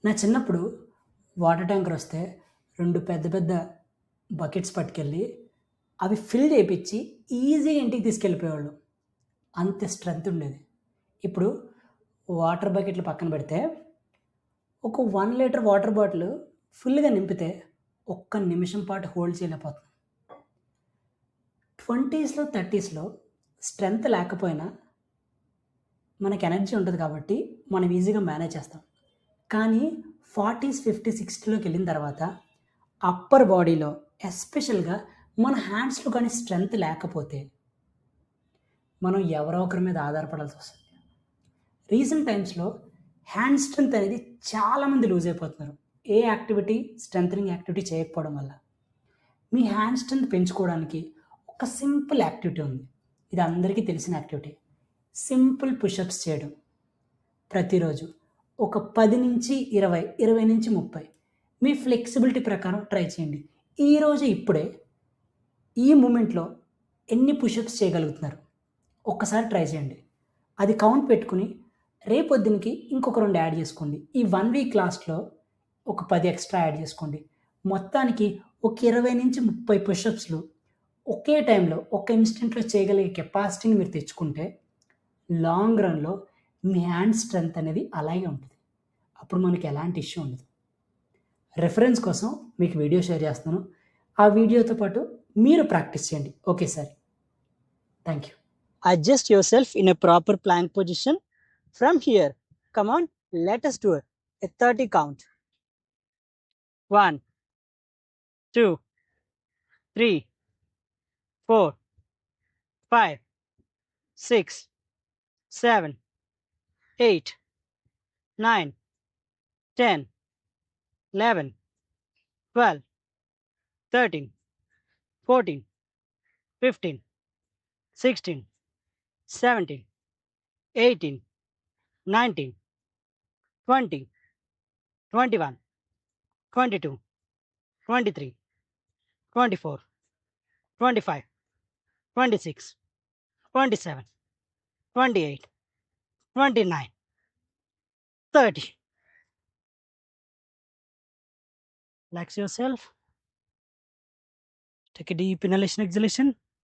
నా చిన్నప్పుడు water tanker వస్తే 2 పెద్ద పెద్ద బకెట్స్ పట్టుకెళ్ళి అవి ఫిల్ చేపిచ్చి ఈజీగా ఇంటికి తీసుకెళ్ళిపోయేవాళ్ళం. అంత స్ట్రెంత్ ఉండేది. ఇప్పుడు వాటర్ బకెట్లు పక్కన పెడితే ఒక 1 లీటర్ వాటర్ బాటిల్ ఫుల్‌గా నింపితే ఒక్క నిమిషం పాటు హోల్డ్ చేయలేకపోతున్నాం. 20స్‌లో, 30స్‌లో స్ట్రెంత్ లేకపోయినా మనకి ఎనర్జీ ఉంటది కాబట్టి మనం ఈజీగా మేనేజ్ చేస్తాం. కానీ 40స్, 50, 60లోకెళ్ళిన తర్వాత అప్పర్ బాడీలో ఎస్పెషల్‌గా మన హ్యాండ్స్‌లో కానీ స్ట్రెంత్ లేకపోతే మనం ఎవరో ఒకరి మీద ఆధారపడాల్సొస్తది. రీసెంట్ టైమ్స్‌లో హ్యాండ్ స్ట్రెంత్ అనేది చాలామంది లూజ్ అయిపోతున్నారు. ఏ యాక్టివిటీ స్ట్రెంథెనింగ్ యాక్టివిటీ చేయకపోవడం వల్ల. మీ హ్యాండ్ స్ట్రెంత్ పెంచుకోవడానికి ఒక సింపుల్ యాక్టివిటీ ఉంది. ఇది అందరికీ తెలిసిన యాక్టివిటీ. సింపుల్ పుషప్స్ చేయడం. ప్రతిరోజు ఒక 10-20, 20-30 మీ ఫ్లెక్సిబిలిటీ ప్రకారం ట్రై చేయండి. ఈరోజు ఇప్పుడే ఈ మూమెంట్‌లో ఎన్ని పుషప్స్ చేయగలుగుతున్నారు? ఒక్కసారి ట్రై చేయండి. అది కౌంట్ పెట్టుకొని రేపొద్దునకి ఇంకొక 2 యాడ్ చేసుకోండి. ఈ 1 వీక్ లాస్ట్‌లో ఒక 10 ఎక్స్‌ట్రా యాడ్ చేసుకోండి. మొత్తానికి ఒక 20-30 పుషప్స్‌లు ఒకే టైంలో, ఒక ఇన్‌స్టంట్‌లో చేయగలిగే కెపాసిటీని మీరు తెచ్చుకుంటే లాంగ్ రన్‌లో మీ హ్యాండ్ స్ట్రెంత్ అనేది అలాగే ఉంటది. అప్పుడు మనకి ఎలాంటి ఇష్యూ ఉండదు. రిఫరెన్స్ కోసం మీకు వీడియో షేర్ చేస్తున్నాను. ఆ వీడియోతో పాటు మీరు ప్రాక్టీస్ చేయండి ఒకేసారి. Thank you. Adjust yourself in a proper plank position. From here, come on, let us do it. A 30 count. 1, 2, 3, 4, 5, 6, 7, 8, 9, 10, 11, 12, 13, 14, 15, 16, 17, 18, 19, 20, 21, 22, 23, 24, 25, 26, 27, 28, 29, 30. Relax yourself. Take a deep inhalation, exhalation.